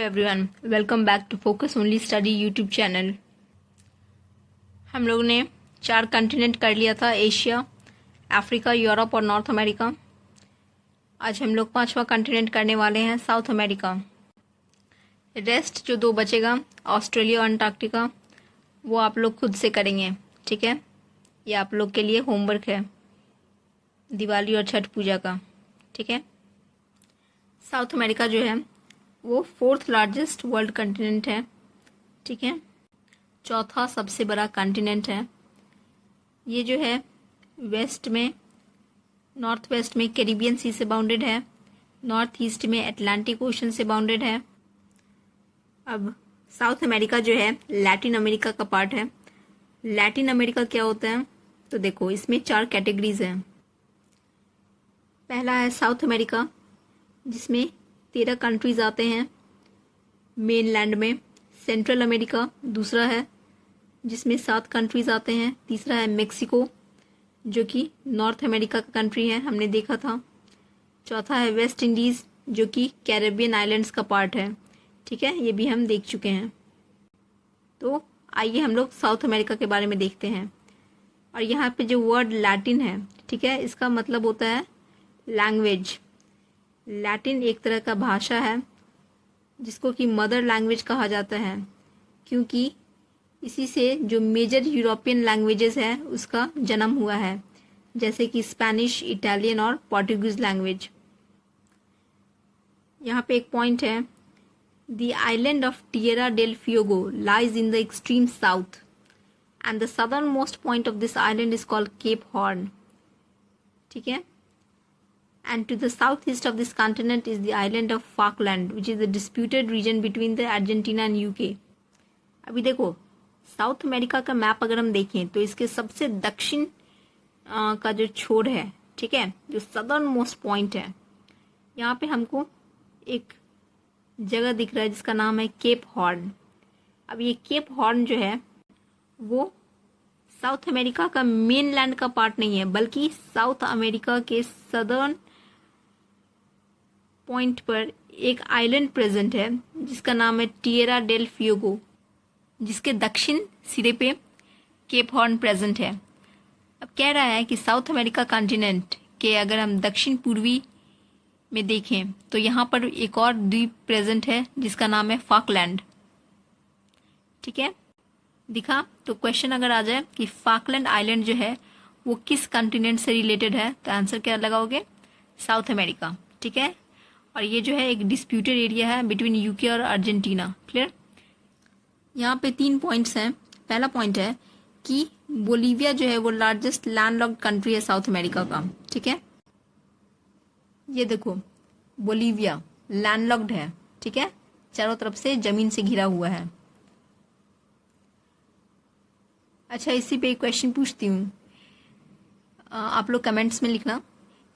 Everyone, welcome back to focus only study YouTube channel. हम लोग ने 4 कंटिनेंट कर लिया था, एशिया, अफ्रीका, यूरोप और नॉर्थ अमेरिका। आज हम लोग 5वां कंटिनेंट करने वाले हैं, साउथ अमेरिका। रेस्ट जो 2 बचेगा, ऑस्ट्रेलिया और अंटार्कटिका, वो आप लोग खुद से करेंगे, ठीक है। ये आप लोग के लिए होमवर्क है दिवाली और छठ पूजा का, ठीक है। साउथ अमेरिका जो है वो 4th लार्जेस्ट वर्ल्ड कंटिनेंट है, ठीक है। 4था सबसे बड़ा कंटिनेंट है। ये जो है वेस्ट में, नॉर्थ वेस्ट में कैरिबियन सी से बाउंडेड है, नॉर्थ ईस्ट में अटलांटिक ओशन से बाउंडेड है। अब साउथ अमेरिका जो है लैटिन अमेरिका का पार्ट है। लैटिन अमेरिका क्या होता है, तो देखो इसमें 4 कैटेगरीज हैं। पहला है साउथ अमेरिका, जिसमें 13 कंट्रीज आते हैं मेन लैंड में। सेंट्रल अमेरिका दूसरा है, जिसमें 7 कंट्रीज आते हैं। तीसरा है मेक्सिको, जो कि नॉर्थ अमेरिका का कंट्री है, हमने देखा था। चौथा है वेस्ट इंडीज़, जो कि कैरेबियन आइलैंड्स का पार्ट है, ठीक है, ये भी हम देख चुके हैं। तो आइए हम लोग साउथ अमेरिका के बारे में देखते हैं। और यहाँ पे जो वर्ड लैटिन है, ठीक है, इसका मतलब होता है लैंग्वेज। लैटिन एक तरह का भाषा है जिसको कि मदर लैंग्वेज कहा जाता है, क्योंकि इसी से जो मेजर यूरोपियन लैंग्वेजेस है उसका जन्म हुआ है, जैसे कि स्पेनिश, इटालियन और पोर्टुगीज लैंग्वेज। यहाँ पे एक पॉइंट है, the island of Tierra del Fuego lies in the extreme south and the southernmost point of this island is called Cape Horn, ठीक है। And to the southeast of this continent is the island of Falkland, which is the disputed region between the Argentina and UK. अभी देखो south America का map अगर हम देखें तो इसके सबसे दक्षिण का जो छोर है, ठीक है, जो सदर्न मोस्ट पॉइंट है, यहाँ पे हमको एक जगह दिख रहा है जिसका नाम है केप हॉर्न। अब ये केप हॉर्न जो है वो साउथ अमेरिका का मेन लैंड का पार्ट नहीं है, बल्कि साउथ अमेरिका के सदर्न पॉइंट पर एक आइलैंड प्रेजेंट है जिसका नाम है टिएरा डेल फ्यूगो, जिसके दक्षिण सिरे पे केप हॉर्न प्रेजेंट है। अब कह रहा है कि साउथ अमेरिका कॉन्टिनेंट के अगर हम दक्षिण पूर्वी में देखें तो यहाँ पर एक और द्वीप प्रेजेंट है जिसका नाम है फाकलैंड, ठीक है, दिखा। तो क्वेश्चन अगर आ जाए कि फाकलैंड आइलैंड जो है वो किस कॉन्टिनेंट से रिलेटेड है, तो आंसर क्या लगाओगे, साउथ अमेरिका, ठीक है। और ये जो है एक डिस्प्यूटेड एरिया है बिटवीन यूके और अर्जेंटीना, क्लियर। यहाँ पे 3 पॉइंट्स हैं। पहला पॉइंट है कि बोलीविया जो है वो लार्जेस्ट लैंडलॉक्ड कंट्री है साउथ अमेरिका का, ठीक है। ये देखो बोलीविया लैंडलॉक्ड है, ठीक है, चारों तरफ से जमीन से घिरा हुआ है। अच्छा, इसी पे एक क्वेश्चन पूछती हूँ, आप लोग कमेंट्स में लिखना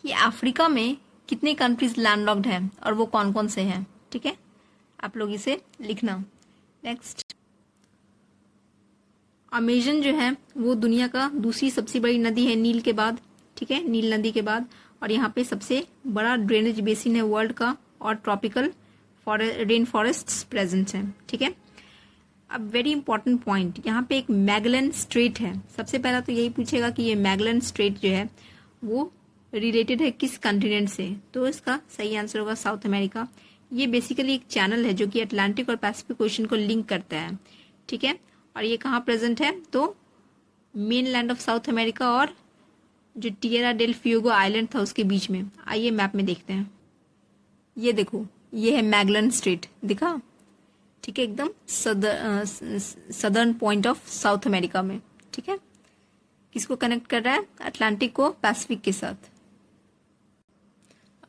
कि अफ्रीका में कितने कंट्रीज लैंडलॉक्ड हैं और वो कौन कौन से हैं, ठीक है, आप लोग इसे लिखना। नेक्स्ट, अमेजन जो है वो दुनिया का दूसरी सबसे बड़ी नदी है नील के बाद, ठीक है, नील नदी के बाद। और यहाँ पे सबसे बड़ा ड्रेनेज बेसिन है वर्ल्ड का, और ट्रॉपिकल रेन फॉरेस्ट्स प्रेजेंट हैं, ठीक है। अब वेरी इंपॉर्टेंट पॉइंट, यहाँ पे एक मैगलन स्ट्रेट है। सबसे पहला तो यही पूछेगा कि ये मैगलन स्ट्रेट जो है वो रिलेटेड है किस कॉन्टिनेंट से, तो इसका सही आंसर होगा साउथ अमेरिका। ये बेसिकली एक चैनल है जो कि अटलांटिक और पैसिफिक ओशन को लिंक करता है, ठीक है। और ये कहाँ प्रेजेंट है, तो main land of South America और जो टिएरा डेल फ्यूगो आइलैंड था उसके बीच में। आइए मैप में देखते हैं। ये देखो, ये है मैगलन स्ट्रेट, दिखा, ठीक है, एकदम southern point of South America में, ठीक है। किसको कनेक्ट कर रहा है, अटलांटिक को पैसिफिक के साथ।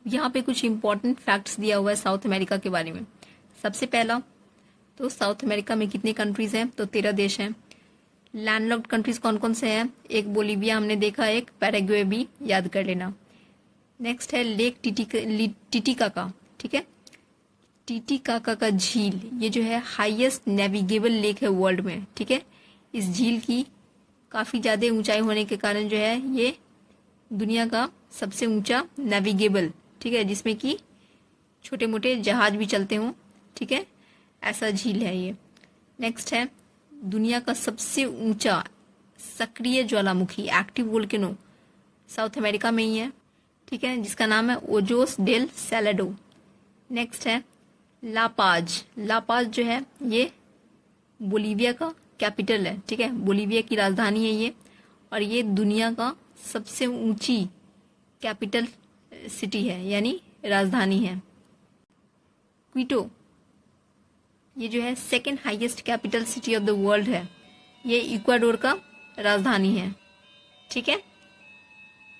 यहाँ पे कुछ इंपॉर्टेंट फैक्ट्स दिया हुआ है साउथ अमेरिका के बारे में। सबसे पहला तो साउथ अमेरिका में कितने कंट्रीज हैं, तो 13 देश हैं। लैंडलॉक्ड कंट्रीज कौन कौन से हैं, एक बोलीविया हमने देखा, एक पैराग्वे भी याद कर लेना। नेक्स्ट है लेक टिटिकाका, ठीक है, टिटिकाका का झील, ये जो है हाईएस्ट नेविगेबल लेक है वर्ल्ड में, ठीक है। इस झील की काफ़ी ज़्यादा ऊंचाई होने के कारण जो है ये दुनिया का सबसे ऊंचा नेविगेबल, ठीक है, जिसमें कि छोटे मोटे जहाज भी चलते हों, ठीक है। ऐसा झील है ये। नेक्स्ट है दुनिया का सबसे ऊंचा सक्रिय ज्वालामुखी, एक्टिव वोल्केनो, साउथ अमेरिका में ही है, ठीक है, जिसका नाम है ओजोस डेल सैलाडो। नेक्स्ट है लापाज। लापाज जो है ये बोलीविया का कैपिटल है, ठीक है, बोलीविया की राजधानी है ये, और ये दुनिया का सबसे ऊंची कैपिटल सिटी है, यानी राजधानी है। क्विटो ये जो है second highest capital city of the world है, ये इक्वाडोर का राजधानी है, ठीक है।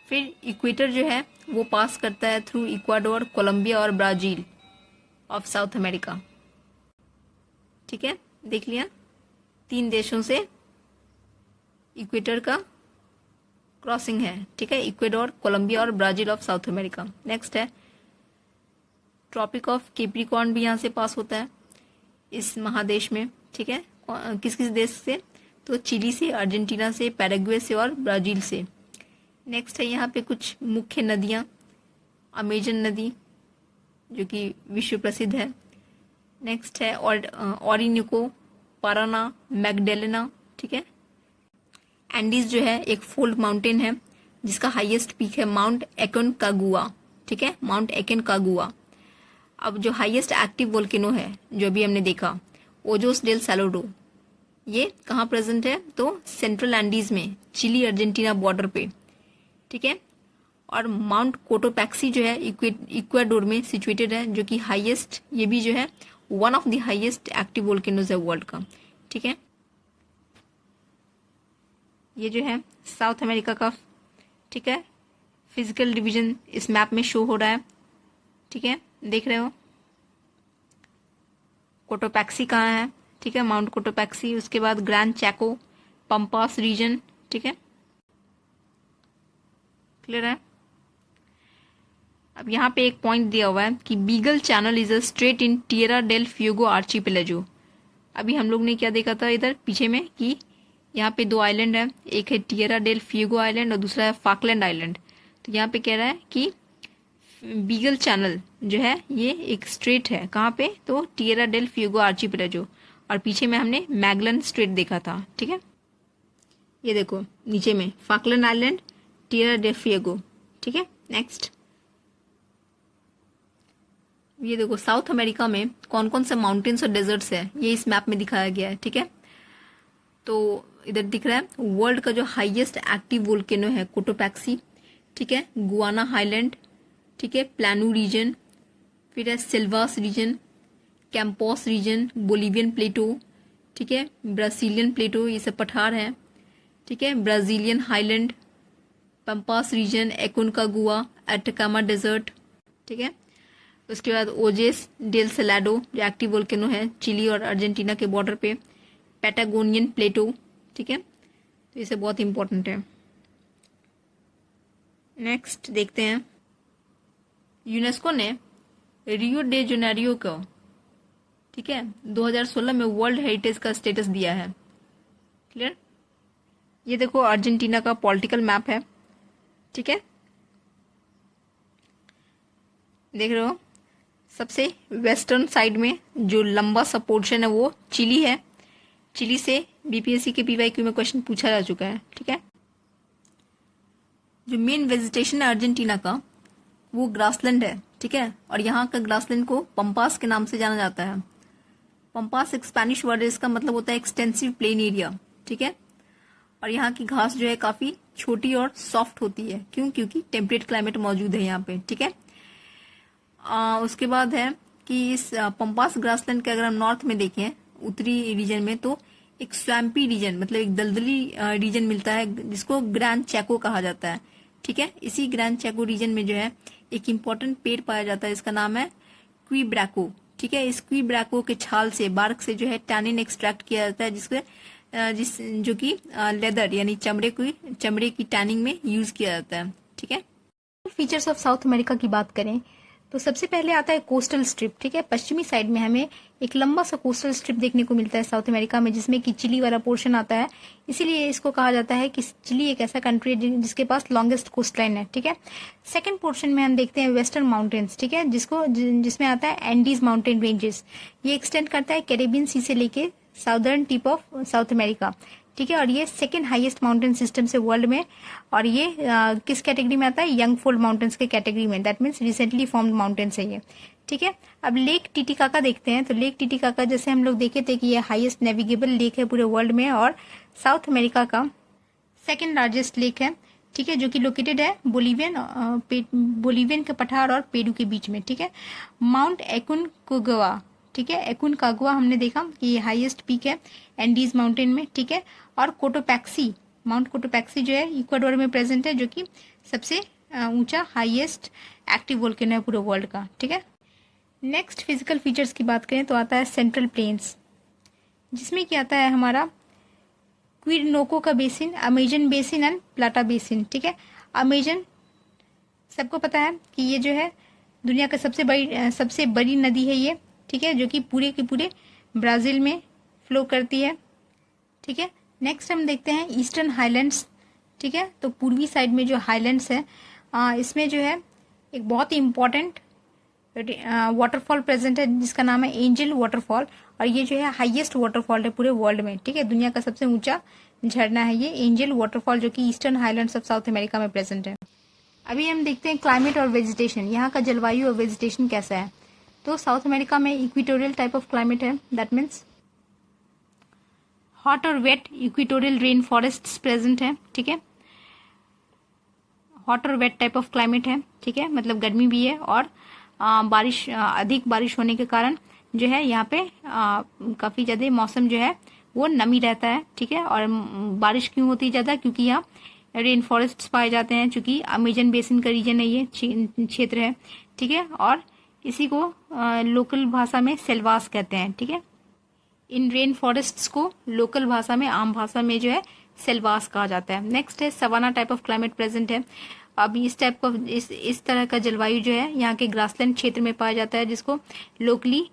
फिर इक्वेटर जो है वो पास करता है थ्रू इक्वाडोर, कोलंबिया और ब्राजील ऑफ साउथ अमेरिका, ठीक है, देख लिया, 3 देशों से इक्वेटर का क्रॉसिंग है, ठीक है, इक्वाडोर, कोलंबिया और Brazil of South America. Next है ट्रॉपिक ऑफ कैप्रिकॉर्न भी यहाँ से पास होता है इस महादेश में, ठीक है, किस किस देश से, तो चिली से, अर्जेंटीना से, पैराग्वे से और ब्राजील से। नेक्स्ट है यहाँ पे कुछ मुख्य नदियाँ, अमेजन नदी जो कि विश्व प्रसिद्ध है। नेक्स्ट है ओरिनिको, पाराना, मैगडेलेना, ठीक है। एंडीज जो है एक फोल्ड माउंटेन है जिसका हाईएस्ट पीक है माउंट एकोनकागुआ, ठीक है, माउंट एकोनकागुआ। अब जो हाईएस्ट एक्टिव वोल्केनो है जो अभी हमने देखा, ओजोस डेल सैलाडो, ये कहाँ प्रेजेंट है, तो सेंट्रल एंडीज में, चिली अर्जेंटीना बॉर्डर पे, ठीक है। और माउंट कोटोपैक्सी जो है इक्वाडोर में सिचुएटेड है, जो कि हाईएस्ट, ये भी जो है one of the highest active volcanoes है वर्ल्ड का, ठीक है। ये जो है साउथ अमेरिका का, ठीक है, फिजिकल डिवीजन इस मैप में शो हो रहा है, ठीक है, देख रहे हो। कोटोपैक्सी कहाँ है, ठीक है, माउंट कोटोपैक्सी, उसके बाद ग्रैंड चैको, पंपास रीजन, ठीक है, क्लियर है। अब यहाँ पे एक पॉइंट दिया हुआ है कि Beagle channel is a strait in Tierra del Fuego archipelago. अभी हम लोग ने क्या देखा था इधर पीछे में कि यहाँ पे 2 आइलैंड है, एक है टिएरा डेल फ्यूगो आइलैंड और दूसरा है फाकलैंड आइलैंड। तो यहाँ पे कह रहा है कि बीगल चैनल जो है ये एक स्ट्रेट है, कहाँ पे, तो टिएरा डेल फ्यूगो आर्चिपेलागो, और पीछे में हमने मैगलन स्ट्रेट देखा था, ठीक है। ये देखो नीचे में Falkland island, Tierra del Fuego, ठीक है। नेक्स्ट ये देखो साउथ अमेरिका में कौन कौन से माउंटेन्स और डेजर्ट्स है ये इस मैप में दिखाया गया है, ठीक है। तो इधर दिख रहा है वर्ल्ड का जो हाईएस्ट एक्टिव वोल्केनो है कोटोपैक्सी, ठीक है, गुआना हाईलैंड, ठीक है, प्लानू रीजन, फिर है Silvassa reason, Campos reason, Bolivian प्लेटो, ठीक है, ब्राजीलियन प्लेटो, ये सब पठार है, ठीक है, Brazilian highland, Pampas region, Aconcagua, Atacama desert, ठीक है। उसके बाद ओजेस डेल सैलाडो जो एक्टिव वोल्केनो है चिली और अर्जेंटीना के बॉर्डर पे, पैटागोनियन प्लेटो, ठीक है, तो ये सब बहुत इंपॉर्टेंट है। नेक्स्ट देखते हैं, यूनेस्को ने रियो डे जेनेरियो को, ठीक है, 2016 में वर्ल्ड हेरिटेज का स्टेटस दिया है, क्लियर। ये देखो अर्जेंटीना का पॉलिटिकल मैप है, ठीक है, देख रहे हो, सबसे वेस्टर्न साइड में जो लंबा सा पोर्शन है वो चिली है, चिली से बीपीएससी के पीवाईक्यू में क्वेश्चन पूछा जा चुका है, ठीक है। जो मेन वेजिटेशन है अर्जेंटीना का वो ग्रासलैंड है, ठीक है, और यहाँ का ग्रासलैंड को पंपास के नाम से जाना जाता है। पंपास एक स्पेनिश वर्ड है, इसका मतलब होता है एक्सटेंसिव प्लेन एरिया, ठीक है, और यहाँ की घास जो है काफी छोटी और सॉफ्ट होती है, क्यों, क्योंकि टेम्परेट क्लाइमेट मौजूद है यहाँ पे, ठीक है। उसके बाद है कि इस पंपास ग्रासलैंड के अगर हम नॉर्थ में देखें उत्तरी रीजन में, तो एक स्वैम्पी रीजन मतलब एक दलदली रीजन मिलता है जिसको ग्रैंड चैको कहा जाता है, ठीक है। इसी ग्रैंड चैको रीजन में जो है एक इम्पोर्टेंट पेड़ पाया जाता है, इसका नाम है क्वीब्रैको, ठीक है। इस क्वीब्रैको के छाल से, बार्क से जो है टैनिन एक्सट्रैक्ट किया जाता है, जो कि लेदर यानी चमड़े की टैनिंग में यूज किया जाता है, ठीक है। फीचर्स ऑफ साउथ अमेरिका की बात करें तो सबसे पहले आता है कोस्टल स्ट्रिप, ठीक है। पश्चिमी साइड में हमें एक लंबा सा कोस्टल स्ट्रिप देखने को मिलता है साउथ अमेरिका में, जिसमें कि चिली वाला पोर्शन आता है। इसीलिए इसको कहा जाता है कि चिली एक ऐसा कंट्री है जिसके पास लॉन्गेस्ट कोस्ट लाइन है, ठीक है। सेकेंड पोर्शन में हम देखते हैं वेस्टर्न माउंटेन्स, ठीक है, जिसमें आता है एंडीज माउंटेन रेंजेस। ये एक्सटेंड करता है कैरेबियन सी से लेके southern tip of South America, ठीक है। और ये सेकेंड हाईएस्ट माउंटेन सिस्टम से वर्ल्ड में, और ये किस कैटेगरी में आता है, यंग फोल्ड माउंटेन्स के कैटेगरी में, that means recently formed mountains है ये, ठीक है। अब लेक टिटिकाका देखते हैं। तो लेक टिटिकाका जैसे हम लोग देखे थे कि ये हाईएस्ट नेविगेबल लेक है पूरे वर्ल्ड में और साउथ अमेरिका का सेकेंड लार्जेस्ट लेक है, ठीक है, जो कि लोकेटेड है बोलिवियन के पठार और पेरू के बीच में, ठीक है। माउंट एकुनकागुआ, ठीक है, एकुनकागुआ हमने देखा कि ये हाईएस्ट पीक है एंडीज माउंटेन में, ठीक है। और कोटोपैक्सी, माउंट कोटोपैक्सी जो है इक्वाडोर में प्रेजेंट है, जो कि सबसे ऊंचा हाईएस्ट एक्टिव वोल्केनो है पूरे वर्ल्ड का, ठीक है। नेक्स्ट फिजिकल फीचर्स की बात करें तो आता है सेंट्रल प्लेन्स, जिसमें क्या आता है हमारा क्विरनोको का basin, Amazon basin and प्लाटा basin, ठीक है। अमेजन सबको पता है कि ये जो है दुनिया का सबसे बड़ी नदी है ये, ठीक है, जो कि पूरे के पूरे ब्राजील में फ्लो करती है, ठीक है। नेक्स्ट हम देखते हैं ईस्टर्न हाईलैंड्स, ठीक है। तो पूर्वी साइड में जो हाईलैंड्स है इसमें जो है एक बहुत ही इम्पोर्टेंट वाटरफॉल प्रेजेंट है जिसका नाम है एंजल वाटरफॉल, और ये जो है हाईएस्ट वाटरफॉल है पूरे वर्ल्ड में, ठीक है। दुनिया का सबसे ऊंचा झरना है ये एंजल वाटरफॉल, जो कि eastern highlands of South America में प्रेजेंट है। अभी हम देखते हैं क्लाइमेट और वेजिटेशन, यहाँ का जलवायु और वेजिटेशन कैसा है। तो साउथ अमेरिका में इक्वेटोरियल टाइप ऑफ क्लाइमेट है, दैट मीन्स हॉट और wet equatorial rain forest present है, ठीक है। हॉट और वेट टाइप ऑफ क्लाइमेट है, ठीक है, मतलब गर्मी भी है और अधिक बारिश होने के कारण जो है यहाँ पे काफी ज्यादा मौसम जो है वो नमी रहता है, ठीक है। और बारिश क्यों होती है ज्यादा, क्योंकि यहाँ रेन फॉरेस्ट पाए जाते हैं, चूंकि अमेजन बेसिन का रीजन है ये क्षेत्र है, ठीक है। और इसी को लोकल भाषा में सेल्वास कहते हैं, ठीक है। इन रेन फॉरेस्ट्स को लोकल भाषा में, आम भाषा में जो है सेल्वास कहा जाता है। नेक्स्ट है savanna type of climate present है। अभी इस तरह का जलवायु जो है यहाँ के ग्रासलैंड क्षेत्र में पाया जाता है, जिसको लोकली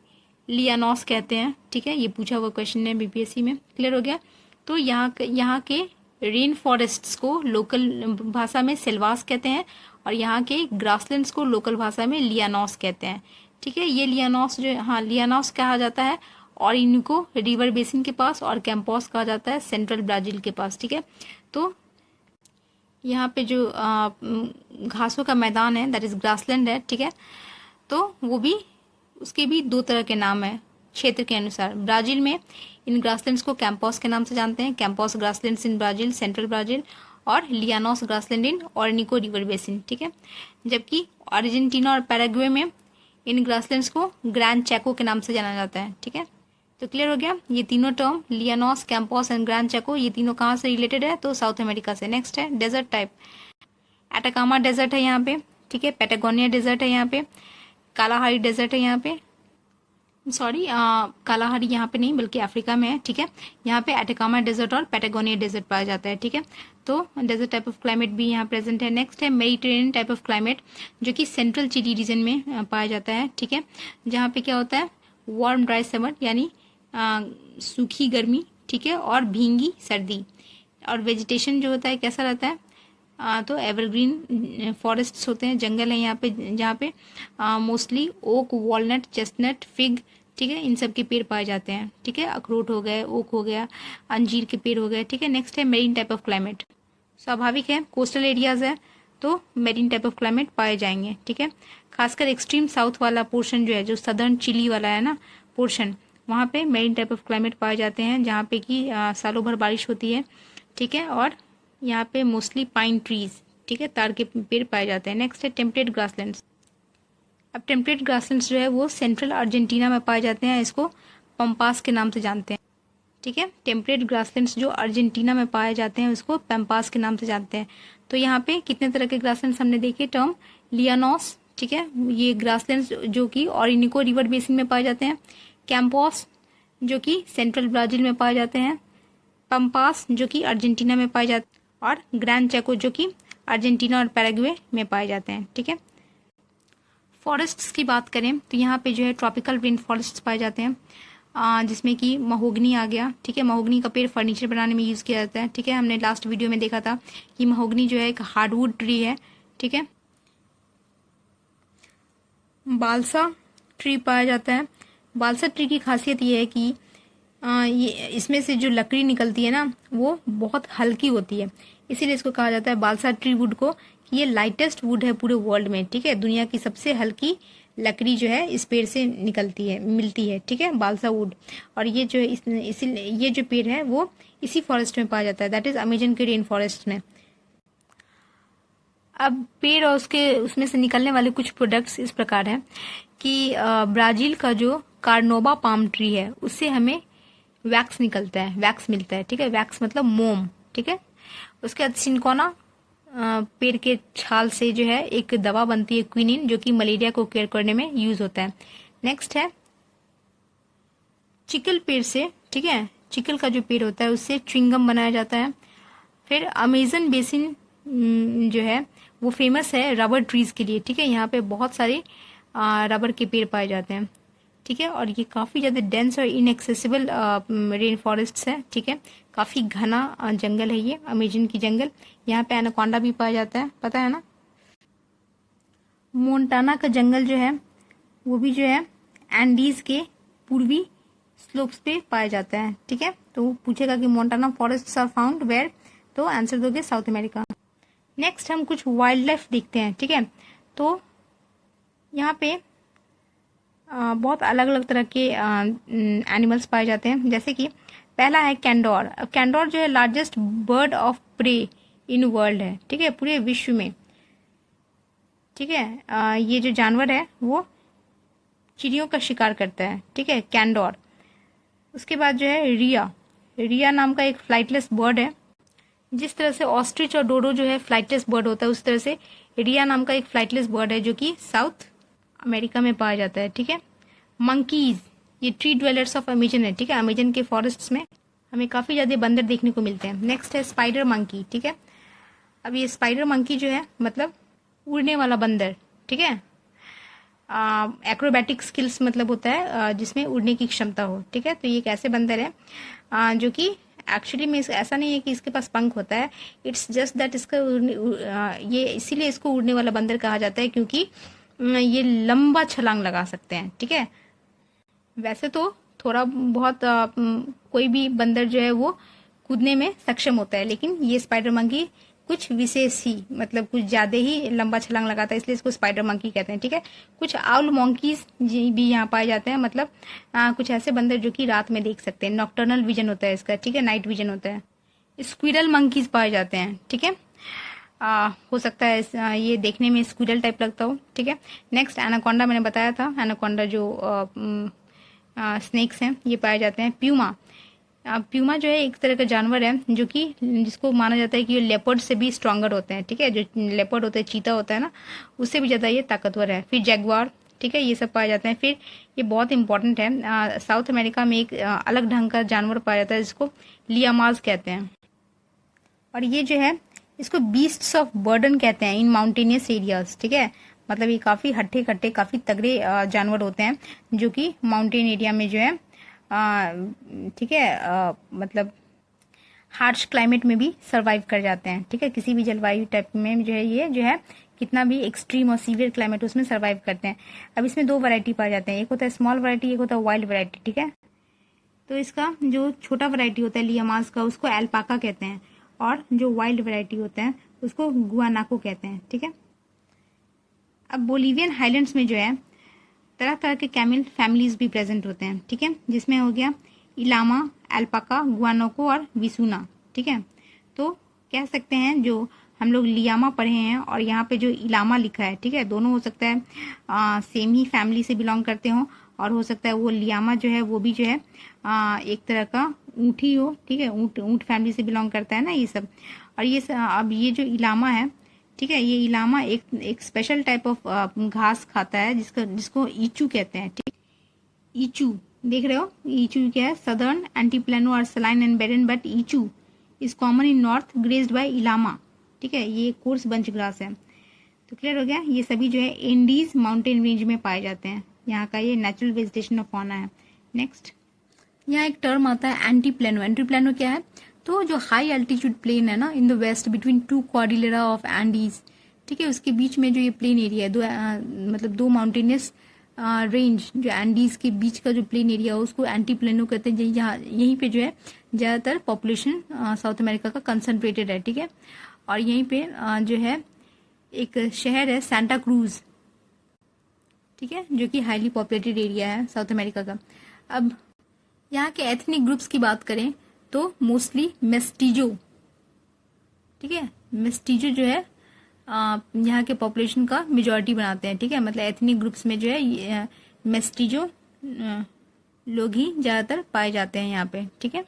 लियानॉस कहते हैं, ठीक है। ये पूछा हुआ क्वेश्चन है बीपीएससी में, क्लियर हो गया। तो यहाँ के रेन फॉरेस्ट्स को लोकल भाषा में सेल्वास कहते हैं और यहाँ के ग्रासलैंड्स को लोकल भाषा में लियानॉस कहते हैं, ठीक है। ये लियानॉस जो, हाँ, लियानॉस कहा जाता है और इनको रिवर बेसिन के पास, और कैंपोस कहा जाता है सेंट्रल ब्राजील के पास, ठीक है। तो यहाँ पे जो घासों का मैदान है दैट इज ग्रासलैंड है, ठीक है। तो वो भी, उसके भी दो तरह के नाम है क्षेत्र के अनुसार। ब्राजील में इन ग्रासलैंड्स को कैंपोस के नाम से जानते हैं, Campos grasslands in Brazil, central Brazil, और लियानॉस ग्रासलैंड इन ऑर्निको रिवर बेसिन, ठीक है। जबकि अर्जेंटीना और पैराग्वे में इन ग्रासलैंड्स को ग्रैंड चैको के नाम से जाना जाता है, ठीक है। तो क्लियर हो गया ये तीनों term, Llanos, Campos and Grand Chaco, ये तीनों कहाँ से रिलेटेड है, तो साउथ अमेरिका से। नेक्स्ट है डेजर्ट टाइप। एटाकामा डेजर्ट है यहाँ पे, ठीक है। पैटागोनिया डेजर्ट है यहाँ पे। कालाहारी डेजर्ट है यहाँ पे, सॉरी कालाहारी यहाँ पे नहीं बल्कि अफ्रीका में है, ठीक है। यहाँ पे एटाकामा डेजर्ट और पैटागोनिया डेजर्ट पाया जाता है, ठीक है। तो डेजर्ट टाइप ऑफ क्लाइमेट भी यहाँ प्रेजेंट है। नेक्स्ट है मेडिटेरेनियन टाइप ऑफ क्लाइमेट, जो कि सेंट्रल चिली रीजन में पाया जाता है, ठीक है। जहाँ पे क्या होता है, वार्म ड्राई समर यानी सूखी गर्मी, ठीक है, और भींगी सर्दी। और वेजिटेशन जो होता है कैसा रहता है, तो एवरग्रीन फॉरेस्ट्स होते हैं, जंगल है यहाँ पे, जहाँ पे mostly oak, walnut, chestnut, fig, ठीक है, इन सब के पेड़ पाए जाते हैं, ठीक है। अखरोट हो गए, ओक हो गया, अंजीर के पेड़ हो गए, ठीक है। नेक्स्ट है मेरीन टाइप ऑफ क्लाइमेट। स्वाभाविक है कोस्टल एरियाज है तो मेरीन टाइप ऑफ क्लाइमेट पाए जाएंगे, ठीक है। खासकर एक्सट्रीम साउथ वाला पोर्शन जो है, जो सदर्न चिली वाला है ना पोर्शन, वहाँ पे मेरीन टाइप ऑफ क्लाइमेट पाए जाते हैं, जहाँ पे कि सालों भर बारिश होती है, ठीक है। और यहाँ पे मोस्टली पाइन ट्रीज, ठीक है, ताड़ के पेड़ पाए जाते हैं। नेक्स्ट है टेम्परेट ग्रासलैंड्स। अब टेम्परेट ग्रासलैंड्स जो है वो सेंट्रल अर्जेंटीना में पाए जाते हैं, इसको पंपास के नाम से जानते हैं, ठीक है। टेम्परेट ग्रासलैंड्स जो अर्जेंटीना में पाए जाते हैं उसको पैम्पास के नाम से जानते हैं। तो यहाँ पे कितने तरह के ग्रासलैंड्स हमने देखे, टर्म लियानॉस, ठीक है, ये ग्रासलैंड्स जो कि ऑरिनिको रिवर बेसिन में पाए जाते हैं, कैंपोस जो कि सेंट्रल ब्राजील में पाए जाते हैं, पंपास जो कि अर्जेंटीना में पाए जाते हैं, और ग्रैंड चैको जो कि अर्जेंटीना और पैराग्वे में पाए जाते हैं, ठीक है। फॉरेस्ट्स की बात करें तो यहाँ पे जो है ट्रॉपिकल रेन फॉरेस्ट्स पाए जाते हैं, जिसमें कि महोगनी आ गया। ठीक है, महोगनी का पेड़ फर्नीचर बनाने में यूज़ किया जाता है। ठीक है, हमने लास्ट वीडियो में देखा था कि महोगनी जो है एक हार्डवुड ट्री है। ठीक है, बालसा ट्री पाया जाता है। बालसा ट्री की खासियत ये है कि ये इसमें से जो लकड़ी निकलती है ना वो बहुत हल्की होती है, इसीलिए इसको कहा जाता है बालसा ट्री वुड को कि ये लाइटेस्ट वुड है पूरे वर्ल्ड में। ठीक है, दुनिया की सबसे हल्की लकड़ी जो है इस पेड़ से निकलती है, मिलती है। ठीक है, बालसा वुड। और ये जो है इसीलिए ये जो पेड़ है वो इसी फॉरेस्ट में पाया जाता है, दैट इज अमेजन के रेन फॉरेस्ट में। अब पेड़ और उसमें से निकलने वाले कुछ प्रोडक्ट्स इस प्रकार हैं कि ब्राजील का जो कार्नोबा पाम ट्री है उससे हमें वैक्स निकलता है, वैक्स मिलता है। ठीक है, वैक्स मतलब मोम। ठीक है, उसके बाद सिनकोना पेड़ के छाल से जो है एक दवा बनती है क्विनिन, जो कि मलेरिया को केयर करने में यूज होता है। नेक्स्ट है चिकल पेड़ से। ठीक है, चिकल का जो पेड़ होता है उससे च्युइंगम बनाया जाता है। फिर अमेजन बेसिन जो है वो फेमस है रबर ट्रीज के लिए। ठीक है, यहाँ पे बहुत सारे रबर के पेड़ पाए जाते हैं। ठीक है, और ये काफ़ी ज़्यादा डेंस और इनएक्सेसिबल रेन फॉरेस्ट है। ठीक है, काफ़ी घना जंगल है ये अमेजन की जंगल। यहाँ पे एनाकोंडा भी पाया जाता है, पता है ना। मोन्टाना का जंगल जो है वो भी जो है एंडीज के पूर्वी स्लोप्स पे पाया जाता है। ठीक है, तो पूछेगा कि montane forest are found where, तो आंसर दोगे साउथ अमेरिका। नेक्स्ट हम कुछ वाइल्ड लाइफ देखते हैं। ठीक है, तो यहाँ पे बहुत अलग अलग तरह के एनिमल्स पाए जाते हैं, जैसे कि पहला है कैंडोर। अब कैंडोर जो है largest bird of prey in world है। ठीक है, पूरे विश्व में। ठीक है, ये जो जानवर है वो चिड़ियों का शिकार करता है। ठीक है, कैंडोर। उसके बाद जो है रिया। रिया नाम का एक फ्लाइटलेस बर्ड है। जिस तरह से ऑस्ट्रिच और डोडो जो है फ्लाइटलेस बर्ड होता है, उस तरह से रिया नाम का एक फ्लाइटलेस बर्ड है जो कि साउथ अमेरिका में पाया जाता है। ठीक है, मंकीज, ये ट्री ड्वेलर्स ऑफ अमेजन है। ठीक है, अमेजन के फॉरेस्ट्स में हमें काफी ज्यादा बंदर देखने को मिलते हैं। नेक्स्ट है स्पाइडर मंकी। ठीक है, अब ये स्पाइडर मंकी जो है मतलब उड़ने वाला बंदर। ठीक है, एक्रोबैटिक स्किल्स मतलब होता है जिसमें उड़ने की क्षमता हो। ठीक है, तो ये एक ऐसे बंदर है जो कि एक्चुअली में ऐसा नहीं है कि इसके पास पंख होता है, इट्स जस्ट दैट इसका ये इसीलिए इसको उड़ने वाला बंदर कहा जाता है क्योंकि ये लंबा छलांग लगा सकते हैं। ठीक है, वैसे तो थोड़ा बहुत कोई भी बंदर जो है वो कूदने में सक्षम होता है, लेकिन ये स्पाइडर मंकी कुछ विशेष ही मतलब कुछ ज्यादा ही लंबा छलांग लगाता है, इसलिए इसको स्पाइडर मंकी कहते हैं। ठीक है, कुछ आउल मंकीज भी यहाँ पाए जाते हैं, मतलब कुछ ऐसे बंदर जो कि रात में देख सकते हैं, नॉक्टर्नल विजन होता है इसका। ठीक है, नाइट विजन होता है। स्क्विरल मंकीज पाए जाते हैं। ठीक है, हो सकता है ये देखने में स्क्विरल टाइप लगता हो। ठीक है, नेक्स्ट एनाकोंडा, मैंने बताया था एनाकोंडा जो स्नेक्स हैं ये पाए जाते हैं। प्यूमा, प्यूमा जो है एक तरह का जानवर है जो कि जिसको माना जाता है कि ये लेपर्ड से भी स्ट्रांगर होते हैं। ठीक है, जो लेपर्ड होता है, चीता होता है ना, उससे भी ज्यादा ये ताकतवर है। फिर जैगवार। ठीक है, ये सब पाए जाते हैं। फिर ये बहुत इंपॉर्टेंट है, साउथ अमेरिका में एक अलग ढंग का जानवर पाया जाता है जिसको लियामाज कहते हैं, और ये जो है इसको बीस्ट्स ऑफ बर्डन कहते हैं इन माउंटेनियस एरियाज। ठीक है, मतलब ये काफी हट्टे कट्टे काफी तगड़े जानवर होते हैं जो कि माउंटेन एरिया में जो है ठीक है मतलब हार्श क्लाइमेट में भी सरवाइव कर जाते हैं। ठीक है, किसी भी जलवायु टाइप में जो है ये जो है कितना भी एक्सट्रीम और सीवियर क्लाइमेट उसमें सरवाइव करते हैं। अब इसमें दो वैरायटी पाए जाते हैं, एक होता है स्मॉल वैरायटी, एक होता है वाइल्ड वैरायटी। ठीक है, तो इसका जो छोटा वैरायटी होता है लियामास का उसको एल्पाका कहते हैं, और जो वाइल्ड वैरायटी होता है उसको गुआनाको कहते हैं। ठीक है, अब बोलिवियन हाईलैंड्स में जो है तरह तरह के कैमल फैमिलीज भी प्रेजेंट होते हैं। ठीक है, जिसमें हो गया इलामा, एल्पाका, गुआनाको और विसुना। ठीक है, तो कह सकते हैं जो हम लोग लियामा पढ़े हैं और यहाँ पे जो इलामा लिखा है, ठीक है, दोनों हो सकता है सेम ही फैमिली से बिलोंग करते हो, और हो सकता है वो लियामा जो है वो भी जो है एक तरह का ऊँट ही हो। ठीक है, ऊँट फैमिली से बिलोंग करता है ना ये सब। और ये अब ये जो इलामा है, ठीक है, ये इलामा एक स्पेशल टाइप ऑफ घास खाता है जिसको ईचू कहते हैं। ठीक, ईचू देख रहे हो, ईचू क्या है, southern Altiplano are saline and barren, but ichu is common in north grazed by llama. ठीक है, ये कोर्स बंच ग्रास है। तो क्लियर हो गया, ये सभी जो है एंडीज माउंटेन रेंज में पाए जाते हैं। यहाँ का ये नेचुरल वेजिटेशन ऑफ फॉना है। नेक्स्ट, यहाँ एक टर्म आता है एंटीप्लेनो। एंटीप्लेनो क्या है? तो जो हाई एल्टीट्यूड प्लेन है ना in the west between two cordillera of Andes, ठीक है, उसके बीच में जो ये प्लेन एरिया है, मतलब दो माउंटेनियस रेंज जो एंडीज के बीच का जो प्लेन एरिया है उसको एंटीप्लेनो कहते हैं। यहीं पे जो है ज्यादातर पॉपुलेशन साउथ अमेरिका का कंसंट्रेटेड है, ठीक है। और यहीं पे जो है एक शहर है सेंटा क्रूज, ठीक है, जो कि हाईली पॉपुलेटेड एरिया है साउथ अमेरिका का। अब यहाँ के एथनिक ग्रुप्स की बात करें तो मोस्टली मेस्टिजो, ठीक है, मेस्टिजो जो है यहाँ के पॉपुलेशन का मेजॉरिटी बनाते हैं, ठीक है। मतलब एथनिक ग्रुप्स में जो है मेस्टिजो लोग ही ज्यादातर पाए जाते हैं यहाँ पे, ठीक है।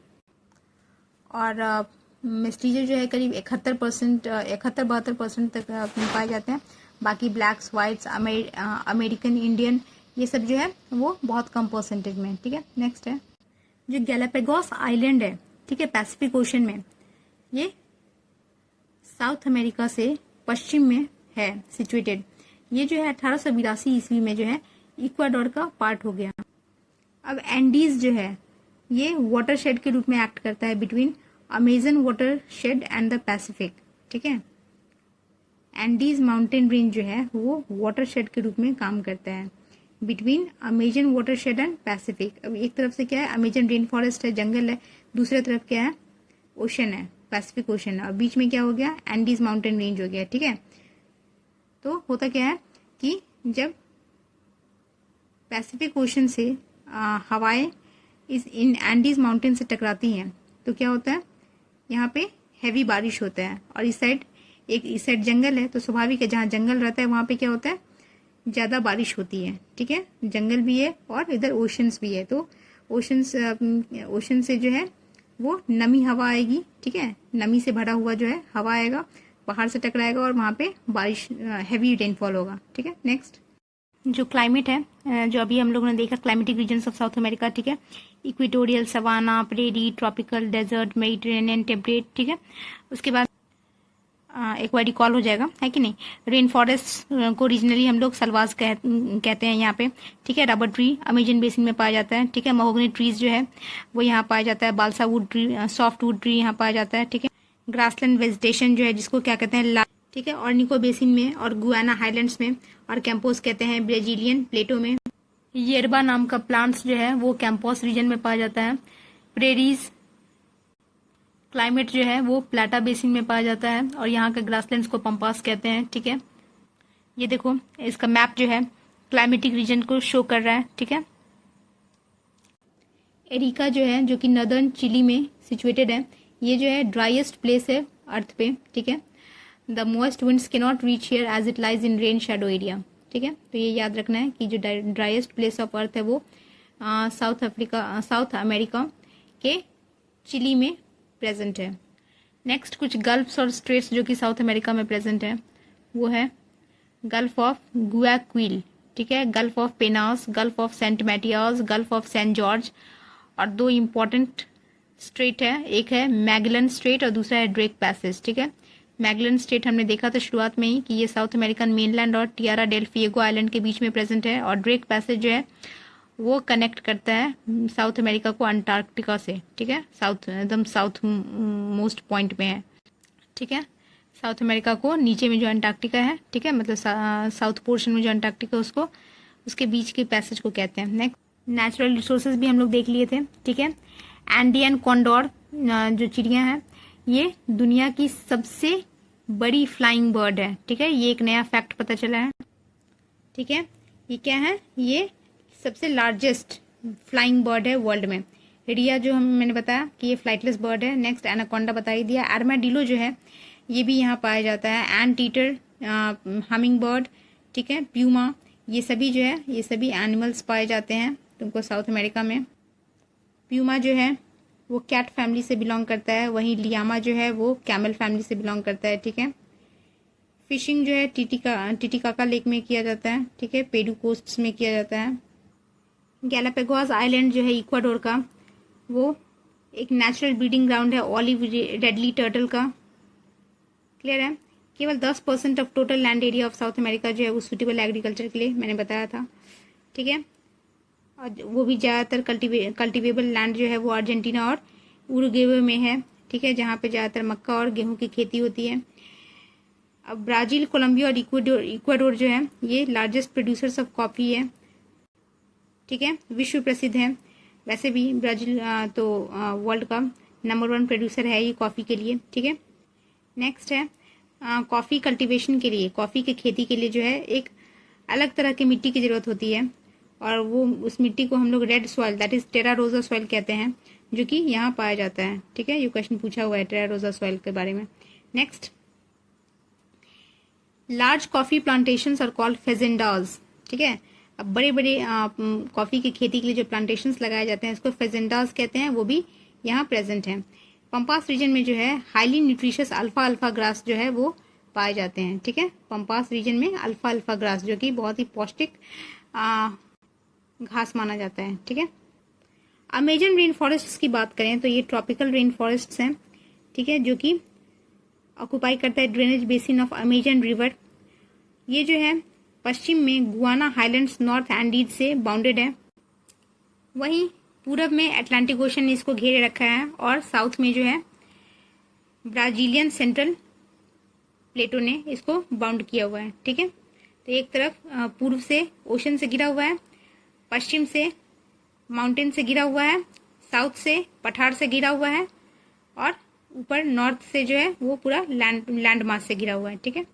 और मेस्टिजो जो है करीब 71-72% तक पाए जाते हैं। बाकी ब्लैक्स, व्हाइट्स, अमेरिकन इंडियन, ये सब जो है वो बहुत कम परसेंटेज में, ठीक है। नेक्स्ट है जो गैलापागोस आइलैंड है, ठीक है, पैसिफिक ओशन में, ये साउथ अमेरिका से पश्चिम में है सिचुएटेड। ये जो है 1882 ईस्वी में जो है इक्वाडोर का पार्ट हो गया। अब एंडीज जो है ये वाटरशेड के रूप में एक्ट करता है between Amazon watershed and the Pacific, ठीक है। एंडीज माउंटेन रेंज जो है वो वाटरशेड के रूप में काम करता है between Amazon watershed and Pacific. अब एक तरफ से क्या है अमेजन रेन फॉरेस्ट है, जंगल है, दूसरी तरफ क्या है ओशन है, पैसिफिक ओशन है, और बीच में क्या हो गया एंडीज माउंटेन रेंज हो गया, ठीक है। तो होता क्या है कि जब पैसिफिक ओशन से हवाएं इन एंडीज माउंटेन से टकराती हैं तो क्या होता है यहाँ पे हैवी बारिश होता है। और इस साइड जंगल है, तो स्वाभाविक है जहाँ जंगल रहता है वहां पे क्या होता है ज्यादा बारिश होती है, ठीक है। जंगल भी है और इधर ओशंस भी है, तो ओशन से जो है वो नमी हवा आएगी, ठीक है, नमी से भरा हुआ जो है हवा आएगा, पहाड़ से टकराएगा और वहां पे बारिश हैवी रेनफॉल होगा, ठीक है। नेक्स्ट जो क्लाइमेट है जो अभी हम लोगों ने देखा climatic regions of South America, ठीक है, equatorial, savanna, prairie, tropical, desert, Mediterranean, temperate, ठीक है। उसके बाद एक बार रिकॉल हो जाएगा, है कि नहीं। रेन फॉरेस्ट को रीजनली हम लोग सलवास कहते हैं यहाँ पे, ठीक है। रबर ट्री अमेजन बेसिन में पाया जाता है, ठीक है। महोगनी ट्रीज जो है वो यहाँ पाया जाता है। Balsa wood tree, soft wood tree यहाँ पाया जाता है, ठीक है। ग्रासलैंड वेजिटेशन जो है जिसको क्या कहते हैं ठीक है, ऑर्निको बेसिन में और गुआना हाईलैंड्स में, और कैंपोस कहते हैं ब्राजीलियन प्लेटो में। येरबा नाम का प्लांट्स जो है वो कैंपोस रीजन में पाया जाता है। प्रेरीज क्लाइमेट जो है वो प्लाटा बेसिन में पाया जाता है, और यहाँ के ग्रासलैंड्स को पंपास कहते हैं, ठीक है। ये देखो इसका मैप जो है क्लाइमेटिक रीजन को शो कर रहा है, ठीक है। एरिका जो है जो कि नदर्न चिली में सिचुएटेड है, ये जो है ड्राइएस्ट प्लेस है अर्थ पे, ठीक है। The moist winds can not reach here as it lies in rain shadow area, ठीक है। तो ये याद रखना है कि जो ड्राइएस्ट प्लेस ऑफ अर्थ है वो साउथ अमेरिका के चिली में प्रेजेंट है। नेक्स्ट कुछ गल्फ्स और स्ट्रेट्स जो कि साउथ अमेरिका में प्रेजेंट है, वो है गल्फ ऑफ गुआक्विल, ठीक है, gulf of Penas, gulf of Saint Matias, gulf of Saint George, और दो इंपॉर्टेंट स्ट्रेट है, एक है मैगलन स्ट्रेट और दूसरा है ड्रेक पैसेज, ठीक है। मैगलन स्ट्रेट हमने देखा था शुरुआत में ही कि ये साउथ अमेरिकन मेनलैंड और टियारा डेल फिएगो आइलैंड के बीच में प्रेजेंट है, और ड्रेक पैसेज जो है वो कनेक्ट करता है साउथ अमेरिका को अंटार्कटिका से, ठीक है, एकदम साउथ मोस्ट पॉइंट में है, ठीक है। साउथ अमेरिका को नीचे में जो अंटार्कटिका है, ठीक है, मतलब साउथ पोर्शन में जो अंटार्कटिका उसको उसके बीच के पैसेज को कहते हैं। नेक्स्ट नेचुरल रिसोर्सेज भी हम लोग देख लिए थे, ठीक है। एंडियन कॉन्डोर जो चिड़िया है ये दुनिया की सबसे बड़ी फ्लाइंग बर्ड है, ठीक है। ये एक नया फैक्ट पता चला है, ठीक है। ये क्या है, ये सबसे लार्जेस्ट फ्लाइंग बर्ड है वर्ल्ड में। रिया जो मैंने बताया कि ये फ्लाइटलेस बर्ड है। नेक्स्ट एनाकोंडा बता ही दिया। आर्माडिलो जो है ये भी यहाँ पाया जाता है। एंट ईटर, हमिंग बर्ड, ठीक है, प्यूमा, ये सभी जो है ये सभी एनिमल्स पाए जाते हैं तुमको साउथ अमेरिका में। प्यूमा जो है वो कैट फैमिली से बिलोंग करता है, वहीं लियामा जो है वो कैमल फैमिली से बिलोंग करता है, ठीक है। फिशिंग जो है टिटिकाका लेक में किया जाता है, ठीक है, पेरू कोस्ट्स में किया जाता है। गैलापागोस आइलैंड जो है इक्वाडोर का वो एक नेचुरल ब्रीडिंग ग्राउंड है ऑलिव रेडली टर्टल का, क्लियर है। केवल 10% of total land area of South America जो है वो सूटेबल एग्रीकल्चर के लिए, मैंने बताया था, ठीक है। और वो भी ज़्यादातर कल्टिवेबल लैंड जो है वो अर्जेंटीना और उरुग्वे में है, ठीक है, जहाँ पे ज़्यादातर मक्का और गेहूं की खेती होती है। अब ब्राज़ील, कोलंबिया और इक्वाडोर जो है ये लार्जेस्ट प्रोड्यूसर्स ऑफ कॉफ़ी है, ठीक है, विश्व प्रसिद्ध है। वैसे भी ब्राज़ील तो वर्ल्ड का नंबर 1 प्रोड्यूसर है ये कॉफ़ी के लिए, ठीक है। नेक्स्ट है कॉफ़ी कल्टीवेशन के लिए, कॉफ़ी की खेती के लिए जो है एक अलग तरह की मिट्टी की ज़रूरत होती है, और वो उस मिट्टी को हम लोग रेड सॉइल, दैट इज़ टेरा रोजा सॉइल कहते हैं, जो कि यहाँ पाया जाता है, ठीक है। ये क्वेश्चन पूछा हुआ है टेरा रोजा सॉइल के बारे में। Next, large coffee plantations are called fazendas, ठीक है। अब बड़े बड़े कॉफ़ी की खेती के लिए जो प्लांटेशंस लगाए जाते हैं इसको फेजेंडाज कहते हैं, वो भी यहाँ प्रेजेंट हैं। पंपास रीजन में जो है हाईली न्यूट्रिशियस अल्फा ग्रास जो है वो पाए जाते हैं, ठीक है। पंपास रीजन में अल्फा ग्रास जो कि बहुत ही पौष्टिक घास माना जाता है, ठीक है। अमेजन रेन फॉरेस्ट की बात करें तो ये ट्रॉपिकल रेन फॉरेस्ट हैं, ठीक है, जो कि ऑक्यूपाई करता है drainage basin of Amazon river. ये जो है पश्चिम में गुआना हाईलैंड्स नॉर्थ एंडीज से बाउंडेड है, वहीं पूरब में अटलांटिक ओशन ने इसको घेरे रखा है, और साउथ में जो है ब्राजीलियन सेंट्रल प्लेटो ने इसको बाउंड किया हुआ है, ठीक है। तो एक तरफ पूर्व से ओशन से घिरा हुआ है, पश्चिम से माउंटेन से घिरा हुआ है, साउथ से पठार से घिरा हुआ है, और ऊपर नॉर्थ से जो है वो पूरा लैंड मास से घिरा हुआ है, ठीक है।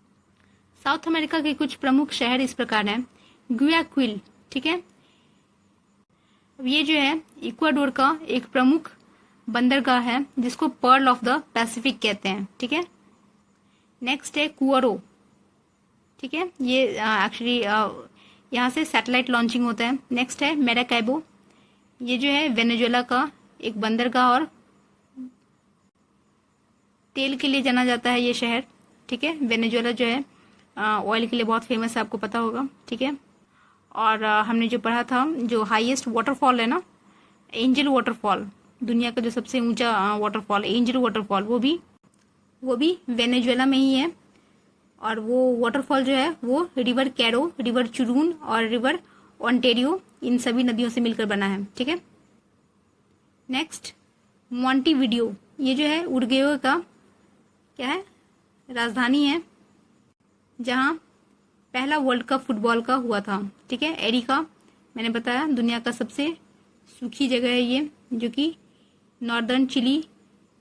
साउथ अमेरिका के कुछ प्रमुख शहर इस प्रकार हैं। गुयाक्विल, ठीक है, अब ये जो है इक्वाडोर का एक प्रमुख बंदरगाह है जिसको पर्ल ऑफ द पैसिफिक कहते हैं, ठीक है। नेक्स्ट है कुआरो, ठीक है, ये एक्चुअली यहाँ से सैटेलाइट लॉन्चिंग होता है। नेक्स्ट है मैराकाइबो, ये जो है वेनेजुएला का एक बंदरगाह और तेल के लिए जाना जाता है ये शहर, ठीक है। वेनेजुएला जो है ऑयल के लिए बहुत फेमस है, आपको पता होगा, ठीक है। और हमने जो पढ़ा था, जो हाईएस्ट वाटरफॉल है ना, एंजल वाटरफॉल, दुनिया का जो सबसे ऊंचा वाटरफॉल एंजल वाटरफॉल, वो भी वेनेजुएला में ही है। और वो वाटरफॉल जो है वो रिवर कैरो, रिवर चुरून और रिवर ओंटेरियो, इन सभी नदियों से मिलकर बना है, ठीक है। नेक्स्ट, मोंटेविडियो, ये जो है उरुग्वे का क्या है, राजधानी है, जहाँ पहला वर्ल्ड कप फुटबॉल का हुआ था, ठीक है। एरिका, मैंने बताया दुनिया का सबसे सूखी जगह है ये, जो कि नॉर्दर्न चिली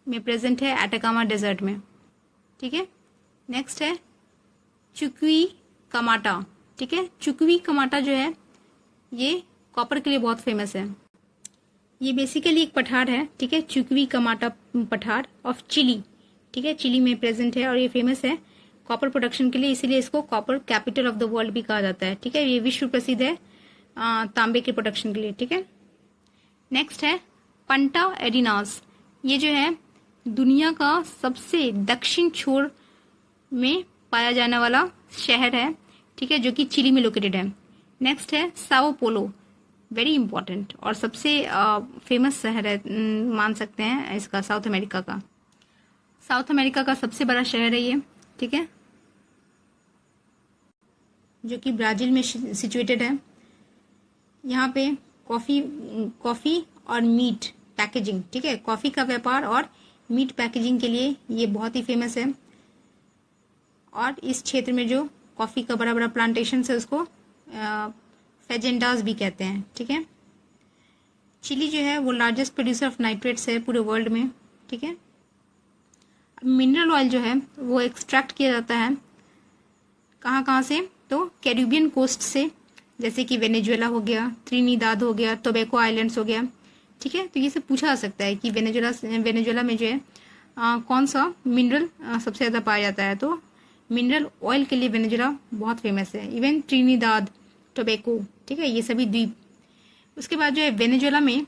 में प्रेजेंट है, एटाकामा डेजर्ट में, ठीक है। नेक्स्ट है चुक्वी कमाटा, ठीक है। चुक्वी कमाटा जो है ये कॉपर के लिए बहुत फेमस है। ये बेसिकली एक पठार है, ठीक है, चुक्वी कमाटा पठार ऑफ चिली, ठीक है, चिली में प्रेजेंट है, और ये फेमस है कॉपर प्रोडक्शन के लिए, इसीलिए इसको copper capital of the world भी कहा जाता है, ठीक है। ये विश्व प्रसिद्ध है तांबे के प्रोडक्शन के लिए, ठीक है। नेक्स्ट है पंटा एरिनास, ये जो है दुनिया का सबसे दक्षिण छोर में पाया जाने वाला शहर है, ठीक है, जो कि चिली में लोकेटेड है। नेक्स्ट है साओ पोलो, वेरी इंपॉर्टेंट और सबसे फेमस शहर है, मान सकते हैं इसका, साउथ अमेरिका का। साउथ अमेरिका का सबसे बड़ा शहर है ये, ठीक है, जो कि ब्राजील में सिचुएटेड है। यहाँ पे कॉफ़ी और मीट पैकेजिंग, ठीक है, कॉफ़ी का व्यापार और मीट पैकेजिंग के लिए ये बहुत ही फेमस है। और इस क्षेत्र में जो कॉफ़ी का बड़ा बड़ा प्लांटेशन है उसको फेजेंडाज भी कहते हैं, ठीक है। चिली जो है वो लार्जेस्ट प्रोड्यूसर ऑफ नाइट्रेट्स है पूरे वर्ल्ड में, ठीक है। मिनरल ऑयल जो है वो एक्सट्रैक्ट किया जाता है कहाँ से, तो कैरिबियन कोस्ट से, जैसे कि वेनेजुएला हो गया, त्रिनिदाद हो गया, टोबैको आइलैंड्स हो गया, ठीक है। तो ये सब पूछा जा सकता है कि वेनेजुएला में जो है कौन सा मिनरल सबसे ज़्यादा पाया जाता है, तो मिनरल ऑयल के लिए वेनेजुएला बहुत फेमस है। इवन त्रिनिदाद, टोबैको, ठीक है, ये सभी द्वीप। उसके बाद जो है वेनेजुएला में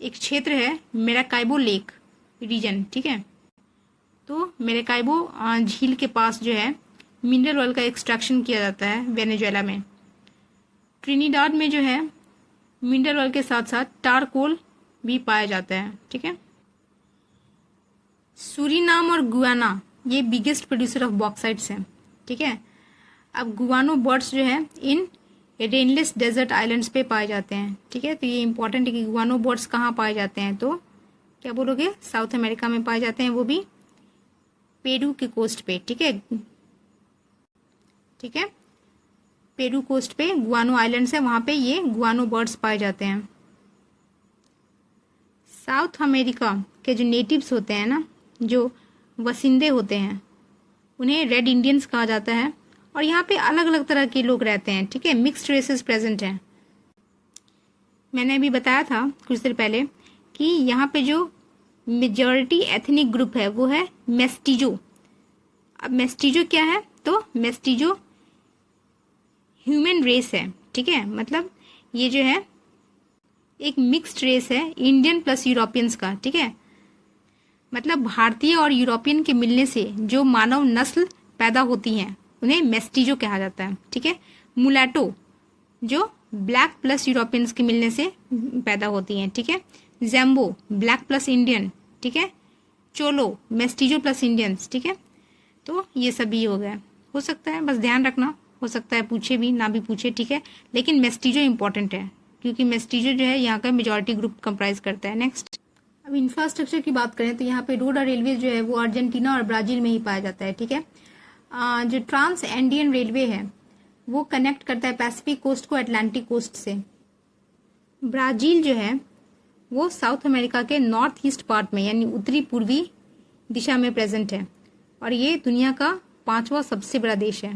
एक क्षेत्र है मेराकाइबो लेक रीजन, ठीक है। तो मेराकाइबो झील के पास जो है मिनरल ऑयल का एक्सट्रैक्शन किया जाता है वेनेजुएला में। ट्रिनिडाड में जो है मिनरल ऑयल के साथ साथ टारकोल भी पाया जाता है, ठीक है। सूरीनाम और गुयाना, ये बिगेस्ट प्रोड्यूसर ऑफ बॉक्साइट्स हैं, ठीक है। अब गुआनो बर्ड्स जो है इन रेनलेस डेजर्ट आइलैंड्स पे पाए जाते हैं, ठीक है। तो ये इंपॉर्टेंट है कि गुआनो बर्ड्स कहाँ पाए जाते हैं, तो क्या बोलोगे, साउथ अमेरिका में पाए जाते हैं, वो भी पेरू के कोस्ट पे, ठीक है, ठीक है। पेरू कोस्ट पे गुआनो आइलैंड्स है, वहां पे ये गुआनो बर्ड्स पाए जाते हैं। साउथ अमेरिका के जो नेटिव्स होते हैं ना, जो वसिंदे होते हैं, उन्हें रेड इंडियंस कहा जाता है। और यहाँ पे अलग अलग तरह के लोग रहते हैं, ठीक है, मिक्स्ड रेसेस प्रेजेंट हैं। मैंने अभी बताया था कुछ देर पहले कि यहाँ पे जो मेजॉरिटी एथनिक ग्रुप है वो है मेस्टिजो। अब मेस्टिजो क्या है, तो मेस्टिजो ह्यूमन रेस है, ठीक है। मतलब ये जो है एक मिक्स्ड रेस है इंडियन प्लस यूरोपियंस का, ठीक है। मतलब भारतीय और यूरोपियन के मिलने से जो मानव नस्ल पैदा होती हैं उन्हें मेस्टिजो कहा जाता है, ठीक है। मुलाटो जो ब्लैक प्लस यूरोपियंस के मिलने से पैदा होती हैं, ठीक है। जैम्बो ब्लैक प्लस इंडियन, ठीक है। चोलो मेस्टिजो प्लस इंडियंस, ठीक है। तो ये सभी हो गया, हो सकता है, बस ध्यान रखना, हो सकता है पूछे भी ना भी पूछे, ठीक है। लेकिन मेस्टिजो इंपॉर्टेंट है क्योंकि मेस्टिजो जो है यहाँ का मेजॉरिटी ग्रुप कंप्राइज करता है। नेक्स्ट, अब इंफ्रास्ट्रक्चर की बात करें तो यहाँ पे रोड और रेलवे जो है वो अर्जेंटीना और ब्राजील में ही पाया जाता है, ठीक है। जो ट्रांस एंडियन रेलवे है वो कनेक्ट करता है पैसिफिक कोस्ट को अटलांटिक कोस्ट से। ब्राजील जो है वो साउथ अमेरिका के नॉर्थ ईस्ट पार्ट में यानी उत्तरी पूर्वी दिशा में प्रेजेंट है और ये दुनिया का 5वां सबसे बड़ा देश है।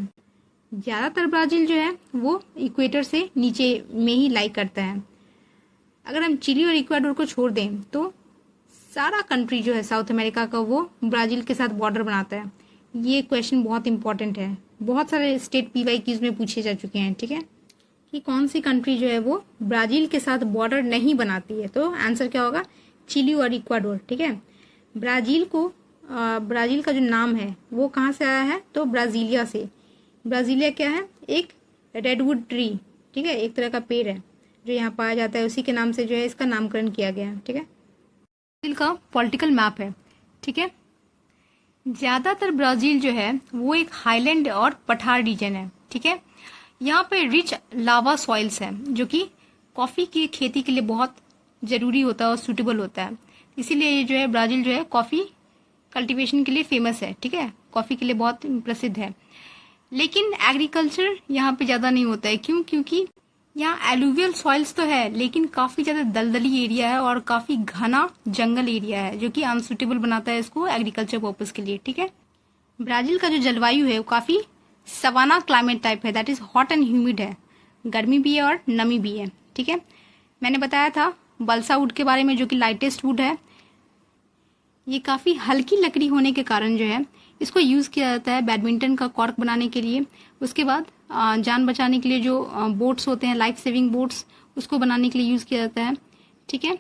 ज़्यादातर ब्राजील जो है वो इक्वेटर से नीचे में ही लाई करता है। अगर हम चिली और इक्वाडोर को छोड़ दें तो सारा कंट्री जो है साउथ अमेरिका का वो ब्राजील के साथ बॉर्डर बनाता है। ये क्वेश्चन बहुत इंपॉर्टेंट है, बहुत सारे स्टेट PYQs में पूछे जा चुके हैं, ठीक है, कि कौन सी कंट्री जो है वो ब्राजील के साथ बॉर्डर नहीं बनाती है। तो आंसर क्या होगा, चिली और इक्वाडोर, ठीक है। ब्राजील का जो नाम है वो कहाँ से आया है, तो ब्राजीलिया से। ब्राजीलिया क्या है, एक रेडवुड ट्री, ठीक है, एक तरह का पेड़ है जो यहाँ पाया जाता है, उसी के नाम से जो है इसका नामकरण किया गया है, ठीक है। ब्राजील का पॉलिटिकल मैप है, ठीक है। ज़्यादातर ब्राजील जो है वो एक हाईलैंड और पठार रीजन है, ठीक है। यहाँ पे रिच लावा सॉइल्स है जो कि कॉफ़ी की खेती के लिए बहुत ज़रूरी होता है और सूटेबल होता है। इसीलिए ये जो है ब्राज़ील जो है कॉफ़ी कल्टीवेशन के लिए फेमस है, ठीक है, कॉफ़ी के लिए बहुत प्रसिद्ध है। लेकिन एग्रीकल्चर यहाँ पे ज़्यादा नहीं होता है, क्यों, क्योंकि यहाँ एलुवियल सॉइल्स तो है लेकिन काफ़ी ज़्यादा दलदली एरिया है और काफ़ी घना जंगल एरिया है जो कि अनसूटेबल बनाता है इसको एग्रीकल्चर पर्पज़ के लिए, ठीक है। ब्राज़ील का जो जलवायु है वो काफ़ी सवाना क्लाइमेट टाइप है, that is hot and humid है, गर्मी भी है और नमी भी है, ठीक है। मैंने बताया था बल्सा वुड के बारे में जो कि लाइटेस्ट वुड है। ये काफ़ी हल्की लकड़ी होने के कारण जो है इसको यूज़ किया जाता है बैडमिंटन का कॉर्क बनाने के लिए। उसके बाद जान बचाने के लिए जो बोट्स होते हैं, लाइफ सेविंग बोट्स, उसको बनाने के लिए यूज़ किया जाता है, ठीक है।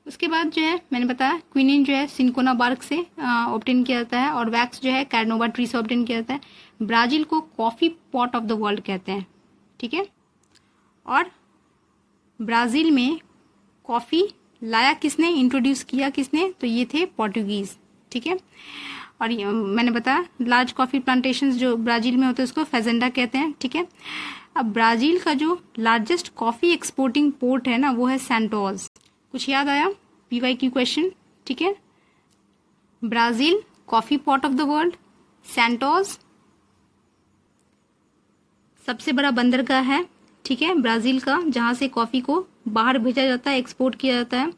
उसके बाद जो है मैंने बताया क्विनिन जो है सिनकोना बार्क से ऑब्टेन किया जाता है और वैक्स जो है कैरनोवा ट्री से ऑब्टेन किया जाता है। ब्राज़ील को coffee pot of the world कहते हैं, ठीक है। और ब्राज़ील में कॉफ़ी लाया किसने, इंट्रोड्यूस किया किसने, तो ये थे पोर्टुगीज़, ठीक है। और मैंने बताया लार्ज कॉफ़ी प्लांटेशंस जो ब्राज़ील में होते हैं उसको फेजेंडा कहते हैं, ठीक है। अब ब्राज़ील का जो लार्जेस्ट कॉफ़ी एक्सपोर्टिंग पोर्ट है ना वो है सैंटोस। कुछ याद आया PYQ क्वेश्चन, ठीक है। Brazil coffee pot of the world, Santos सबसे बड़ा बंदरगाह है, ठीक है, ब्राज़ील का, जहाँ से कॉफ़ी को बाहर भेजा जाता है, एक्सपोर्ट किया जाता है।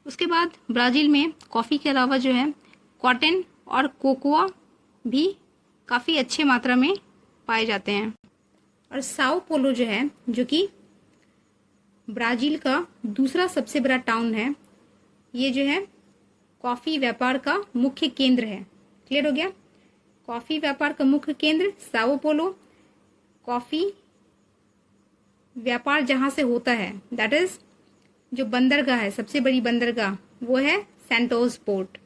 उसके बाद ब्राज़ील में कॉफ़ी के अलावा जो है कॉटन और कोकोआ भी काफ़ी अच्छे मात्रा में पाए जाते हैं। और साओ पोलो जो है, जो कि ब्राज़ील का दूसरा सबसे बड़ा टाउन है, ये जो है कॉफ़ी व्यापार का मुख्य केंद्र है। क्लियर हो गया, कॉफ़ी व्यापार का मुख्य केंद्र साओ पोलो, कॉफ़ी व्यापार जहाँ से होता है दैट इज जो बंदरगाह है, सबसे बड़ी बंदरगाह वो है सैंटोस पोर्ट,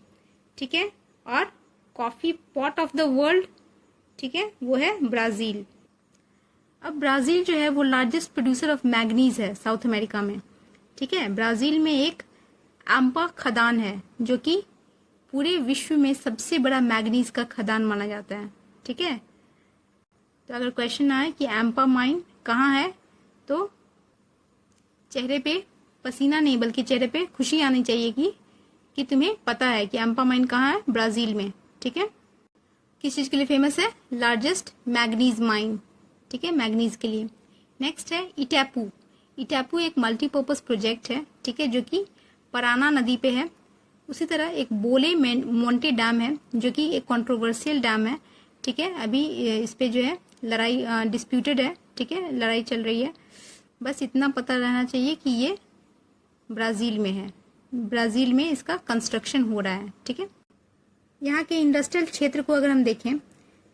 ठीक है। और coffee pot of the world, ठीक है, वो है ब्राज़ील। अब ब्राज़ील जो है वो लार्जेस्ट प्रोड्यूसर ऑफ मैग्नीज है साउथ अमेरिका में, ठीक है। ब्राज़ील में एक एम्पा खदान है जो कि पूरे विश्व में सबसे बड़ा मैग्नीज का खदान माना जाता है। ठीक है, तो अगर क्वेश्चन आए कि एम्पा माइन कहाँ है, तो चेहरे पे पसीना नहीं बल्कि चेहरे पे खुशी आनी चाहिए कि तुम्हें पता है कि एम्पा माइन कहाँ है, ब्राजील में। ठीक है, किस चीज़ के लिए फेमस है, लार्जेस्ट मैग्नीज माइन। ठीक है, मैग्नीज के लिए। नेक्स्ट है इटापू। इटापू एक मल्टीपर्पज प्रोजेक्ट है, ठीक है, जो कि पराना नदी पे है। उसी तरह एक बोले मोंटे डैम है जो कि एक कंट्रोवर्शियल डैम है। ठीक है, अभी इस पे जो है लड़ाई डिस्प्यूटेड है। ठीक है, लड़ाई चल रही है। बस इतना पता रहना चाहिए कि ये ब्राज़ील में है, ब्राज़ील में इसका कंस्ट्रक्शन हो रहा है। ठीक है, यहाँ के इंडस्ट्रियल क्षेत्र को अगर हम देखें,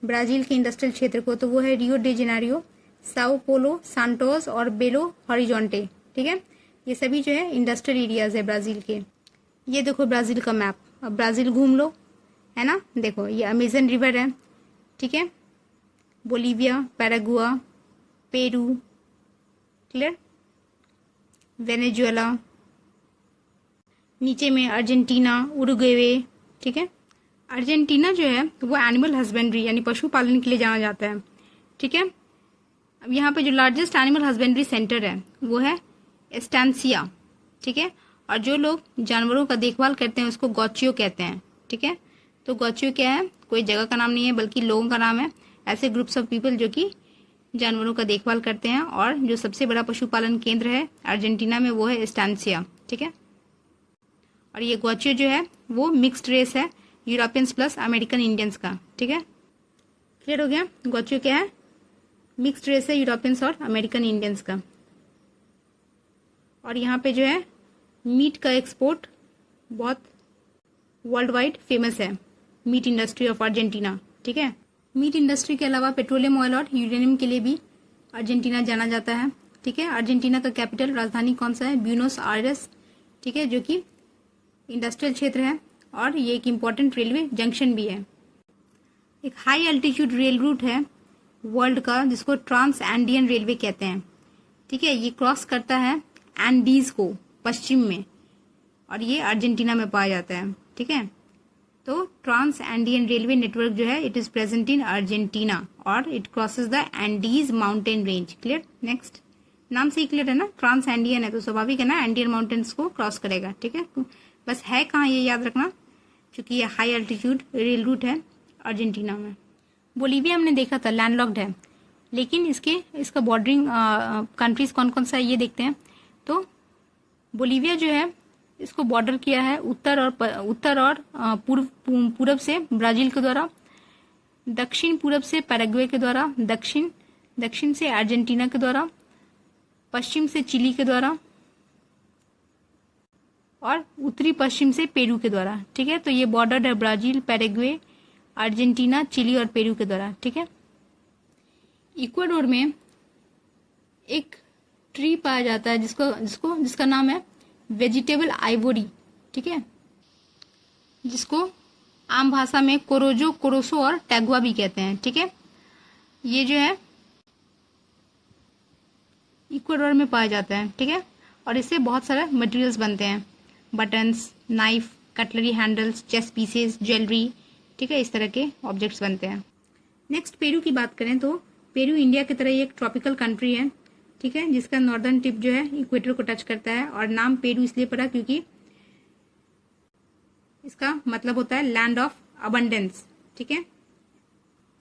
ब्राज़ील के इंडस्ट्रियल क्षेत्र को, तो वो है Rio de Janeiro, Sao Paulo, Santos और बेलो हॉरिजॉन्टे। ठीक है, ये सभी जो है इंडस्ट्रियल एरियाज है ब्राज़ील के। ये देखो ब्राज़ील का मैप, अब ब्राज़ील घूम लो, है ना। देखो ये अमेजन रिवर है। ठीक है, बोलीविया, पैरागुआ, पेरू, क्लियर, वेनेजुएला, नीचे में अर्जेंटीना, उरुग्वे। ठीक है, अर्जेंटीना जो है वो एनिमल हस्बेंड्री यानी पशुपालन के लिए जाना जाता है। ठीक है, अब यहाँ पे जो लार्जेस्ट एनिमल हस्बेंड्री सेंटर है वो है एस्टेंसिया। ठीक है, और जो लोग जानवरों का देखभाल करते हैं उसको गौचियो कहते हैं। ठीक है, तो गौचियो क्या है, कोई जगह का नाम नहीं है बल्कि लोगों का नाम है। ऐसे ग्रुप्स ऑफ पीपल जो कि जानवरों का देखभाल करते हैं। और जो सबसे बड़ा पशुपालन केंद्र है अर्जेंटीना में वो है एस्टेंसिया। ठीक है, और ये गौचियो जो है वो मिक्स्ड रेस है, यूरोपियंस प्लस अमेरिकन इंडियंस का। ठीक है, क्लियर हो गया। गौचियो क्या है, मिक्स्ड रेस है, यूरोपियंस और अमेरिकन इंडियंस का। और यहाँ पे जो है मीट का एक्सपोर्ट बहुत वर्ल्ड वाइड फेमस है, मीट इंडस्ट्री ऑफ अर्जेंटीना। ठीक है, मीट इंडस्ट्री के अलावा पेट्रोलियम ऑयल और यूरेनियम के लिए भी अर्जेंटीना जाना जाता है। ठीक है, अर्जेंटीना का कैपिटल राजधानी कौन सा है, ब्यूनोस आयरेस। ठीक है, जो कि इंडस्ट्रियल क्षेत्र है और ये एक इम्पॉर्टेंट रेलवे जंक्शन भी है। एक हाई एल्टीट्यूड रेल रूट है वर्ल्ड का जिसको ट्रांस एंडियन रेलवे कहते हैं। ठीक है, ये क्रॉस करता है एंडीज को पश्चिम में और ये अर्जेंटीना में पाया जाता है। ठीक है, तो ट्रांस एंडियन रेलवे नेटवर्क जो है it is present in Argentina और it crosses the Andes mountain range. Clear, next, नाम से ही क्लियर है ना, ट्रांस एंडियन है तो स्वाभाविक है ना एंडियन माउंटेन्स को क्रॉस करेगा। ठीक है, बस है कहाँ ये याद रखना, क्योंकि ये हाई एल्टीट्यूड रेल रूट है अर्जेंटीना में। बोलीविया हमने देखा था लैंडलॉक्ड है, लेकिन इसका बॉर्डरिंग कंट्रीज कौन कौन सा है ये देखते हैं। तो बोलीविया जो है इसको बॉर्डर किया है उत्तर और पूर्व से ब्राजील के द्वारा, दक्षिण पूर्व से पैराग्वे के द्वारा, दक्षिण से अर्जेंटीना के द्वारा, पश्चिम से चिली के द्वारा और उत्तरी पश्चिम से पेरू के द्वारा। ठीक है, तो ये बॉर्डर है ब्राजील, पैराग्वे, अर्जेंटीना, चिली और पेरू के द्वारा। ठीक है, इक्वाडोर में एक ट्री पाया जाता है जिसका नाम है वेजिटेबल आइवोरी। ठीक है, जिसको आम भाषा में कोरोजो, कोरोसो और टैगुआ भी कहते हैं। ठीक है, ये जो है इक्वाडोर में पाया जाता है। ठीक है, और इससे बहुत सारे मटेरियल्स बनते हैं, buttons, knife, cutlery handles, chess pieces, jewellery. ठीक है, इस तरह के ऑब्जेक्ट्स बनते हैं। नेक्स्ट पेरू की बात करें तो पेरू इंडिया की तरह ही एक ट्रॉपिकल कंट्री है। ठीक है, जिसका नॉर्दर्न टिप जो है इक्वेटर को टच करता है और नाम पेरू इसलिए पड़ा क्योंकि इसका मतलब होता है लैंड ऑफ अबंडेंस। ठीक है,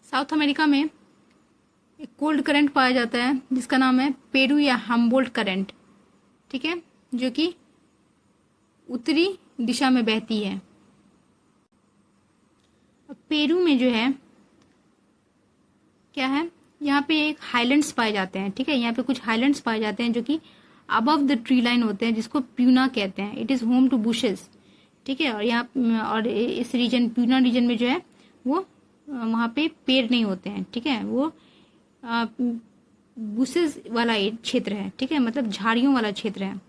साउथ अमेरिका में एक कोल्ड करंट पाया जाता है जिसका नाम है पेरू या हम्बोल्ट करंट। ठीक है, जो कि उत्तरी दिशा में बहती है। पेरू में जो है क्या है, यहाँ पे एक हाईलैंड्स पाए जाते हैं। ठीक है, यहाँ पे कुछ हाईलैंड्स पाए जाते हैं जो कि अबव द ट्री लाइन होते हैं, जिसको प्यूना कहते हैं। It is home to bushes. ठीक है, और इस रीजन प्यूना रीजन में जो है वो वहाँ पे पेड़ नहीं होते हैं। ठीक है, वो बुशेस वाला क्षेत्र है। ठीक है, मतलब झाड़ियों वाला क्षेत्र है।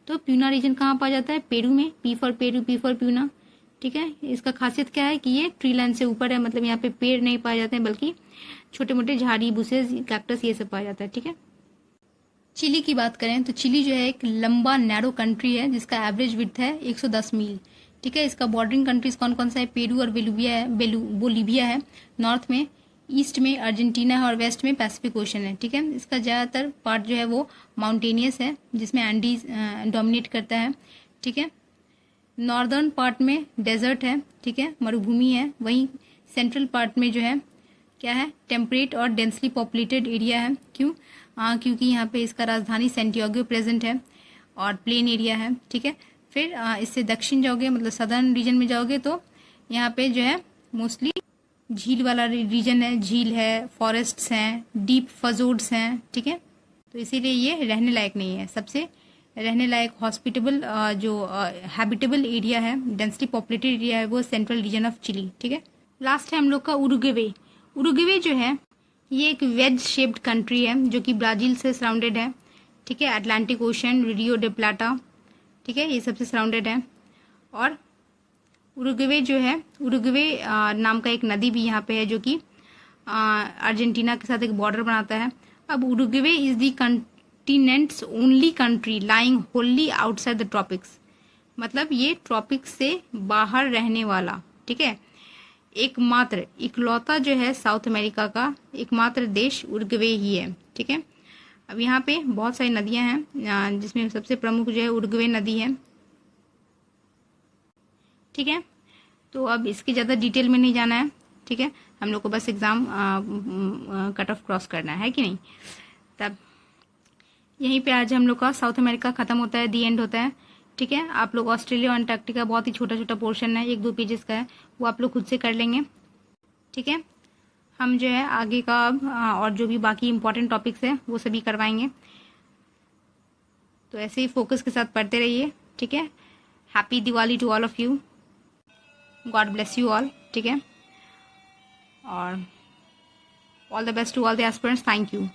तो प्यूना रीजन कहाँ पाया जाता है, पेरू में। P for Peru, P for puna. ठीक है, इसका खासियत क्या है कि ये ट्री लाइन से ऊपर है, मतलब यहाँ पे पेड़ नहीं पाए जाते हैं बल्कि छोटे मोटे झाड़ी, बुशेस, कैक्टस ये सब पाया जाता है। ठीक है, चिली की बात करें तो चिली जो है एक लंबा नैरो कंट्री है जिसका एवरेज विड्थ है 110 मील। ठीक है। इसका बॉर्डरिंग कंट्रीज कौन कौन सा है, पेरू और बोलीविया है। नॉर्थ में, ईस्ट में अर्जेंटीना है और वेस्ट में पैसिफिक ओशन है। ठीक है। इसका ज़्यादातर पार्ट जो है वो माउंटेनियस है, जिसमें एंडीज डोमिनेट करता है। ठीक है। नॉर्दर्न पार्ट में डेजर्ट है, ठीक है, मरुभूमि है। वहीं सेंट्रल पार्ट में जो है क्या है, टेम्परेट और डेंसली पॉपुलेटेड एरिया है। क्यों? क्योंकि यहाँ पे इसका राजधानी सैंटियागो प्रेजेंट है और प्लेन एरिया है। ठीक है। फिर इससे दक्षिण जाओगे, मतलब सदर्न रीजन में जाओगे तो यहाँ पे जो है मोस्टली झील वाला रीजन है, झील है, फॉरेस्ट्स हैं, डीप फजोर्ड्स हैं। ठीक है। तो इसीलिए ये रहने लायक नहीं है। सबसे रहने लायक हॉस्पिटेबल जो हैबिटेबल एरिया है, डेंसली पॉपुलेटेड एरिया है, वो सेंट्रल रीजन ऑफ चिली। ठीक है। लास्ट है हम लोग का उरुग्वे। उरुग्वे जो है ये एक वेज शेप्ड कंट्री है जो कि ब्राजील से सराउंडेड है। ठीक है। अटलांटिक ओशन, रियो डे प्लाटा, ठीक है, ये सबसे सराउंडेड है। और उरुग्वे जो है, उरुग्वे नाम का एक नदी भी यहाँ पे है जो कि अर्जेंटीना के साथ एक बॉर्डर बनाता है। अब Uruguay is the continents only country lying Holi outside the tropics, मतलब ये ट्रॉपिक्स से बाहर रहने वाला, ठीक है, एकमात्र इकलौता जो है साउथ अमेरिका का एकमात्र देश उरुग्वे ही है। ठीक है। अब यहाँ पे बहुत सारी नदियां हैं जिसमें सबसे प्रमुख जो है उरुग्वे नदी है। ठीक है। तो अब इसकी ज़्यादा डिटेल में नहीं जाना है। ठीक है। हम लोग को बस एग्ज़ाम कट ऑफ क्रॉस करना है कि नहीं। तब यहीं पे आज हम लोग का साउथ अमेरिका ख़त्म होता है, दी एंड होता है। ठीक है। आप लोग ऑस्ट्रेलिया और अंटार्कटिका बहुत ही छोटा छोटा पोर्शन है, 1-2 पेजेस का है, वो आप लोग खुद से कर लेंगे। ठीक है। हम जो है आगे का अब और जो भी बाकी इंपॉर्टेंट टॉपिक्स है वो सभी करवाएंगे। तो ऐसे ही फोकस के साथ पढ़ते रहिए। ठीक है। Happy Diwali to all of you, God bless you all. ठीक है। और all the best to all the aspirants. Thank you.